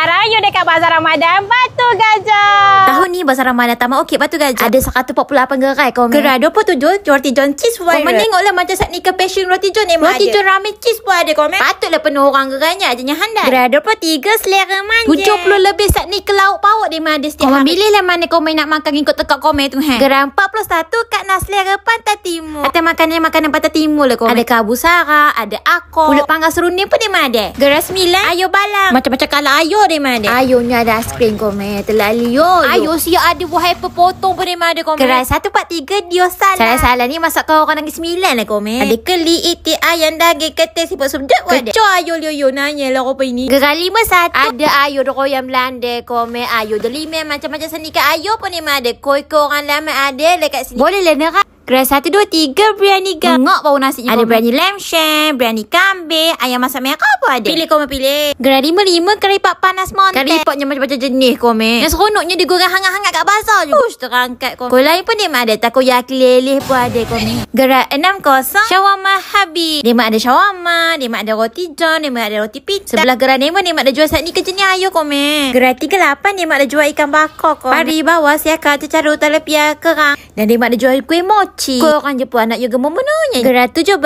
Rayu dekat Bazar Ramadan Batu Gajah. Tahun ni Bazar Ramadan Taman Orchid Batu Gajah ada 148 gerai komen. Gerai 27 roti john cheese viral. Komen tengoklah macam saat ni ke passion roti john memang roti john ramen cheese pun ada komen. Patutlah penuh orang gerainya aja handal. Gerai 23 selera manja. 70 lebih saat ni ke lauk pauk di mana setiap hari. Pilihlah mana komen nak makan ikut tekak komen tu ha. Gerai 41 kat Naslera Pantai Timur. Atau makanan Pantai Timur lah komen. Ada kabusara, ada akor, pulut panggang serunding pun di mana ada. Gerai 9 ayo balang. Macam-macam kalau ayo di mana ada. Ayonya ada aiskrim komen. Terlalu ayo siap ada buah apple potong pun di mana ada komen. Gerai 143 Diosala. Salah ni masak kau orang lagi 9 lah komen. Ada keli, itik, ayam, daging, ketel, siput sedap pun ada. Kecoh ayo yo nanya lah apa ini. Gerai 51 ada ayo royal Belanda komen. Ayo delime macam-macam seni ke ayo pun di mana ada. Koi-koi orang lama ada dekat sini. Boleh lah nak. Gerai 1, 2, 3 biryani ngok bau nasinya. Ada biryani lamb shank, biryani kambing, ayam masak merah apa ada. Pilih komen pilih. Gerai 55 kari pak panas montek. Kari paknya macam-macam jenis komen. Yang seronoknya digoreng hangat-hangat kat bazar je. Push terangkat komen. Kau lain pun dia ada takoyaki leleh pun ada komen. Gerai 60 shawarma Habib. Dia ada shawarma, dia ada roti john, dia ada roti pizza. Sebelah gerai dia ada jual saat ni ke jenis ayo komen. Gerai 38 dia ada jual ikan bakar komen. Pari bawah siaka cecaru telepia kerang. Dan dia ada jual kuih mochi. Kau orang Jepun anak juga memenuhnya. Gerai 17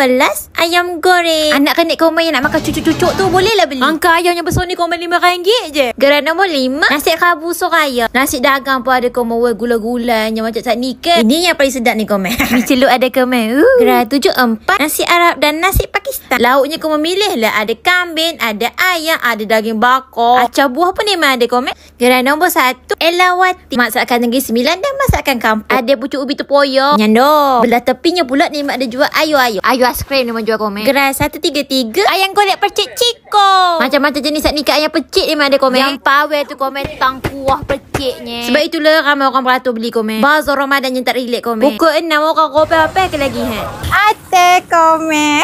ayam goreng. Anak kanak komen yang nak makan cucuk-cucuk tu boleh lah beli. Angka ayam yang besar ni komen RM5 je. Gerai nombor 5 nasi kabu soraya. Nasi dagang pun ada komen gula-gulanya macam saat ni ke. Ini yang paling sedap ni komen. Ni celup ada komen. Gerai 74 nasi Arab dan nasi Pakistan. Lauknya kau memilih lah. Ada kambing, ada ayam, ada daging bakar. Acah buah pun ni ada komen. Gerai nombor 1 Elawati. Masakan Negeri Sembilan dan masakan kampung. Ada pucuk ubi tepoyo. Nyando. Belah tepinya pula ni ada jual ayo aiskrim ni menjual komen. Gerai 133 ayam golek percik Ciko. Macam-macam jenis saat ni kat ayam percik ni ada komen. Yang power tu komen tang kuah perciknya. Sebab itulah ramai orang beratur beli komen. Bazar Ramadan yang tak relate komen. Pukul 6 orang kopi apa ke lagi ha. Ate komen.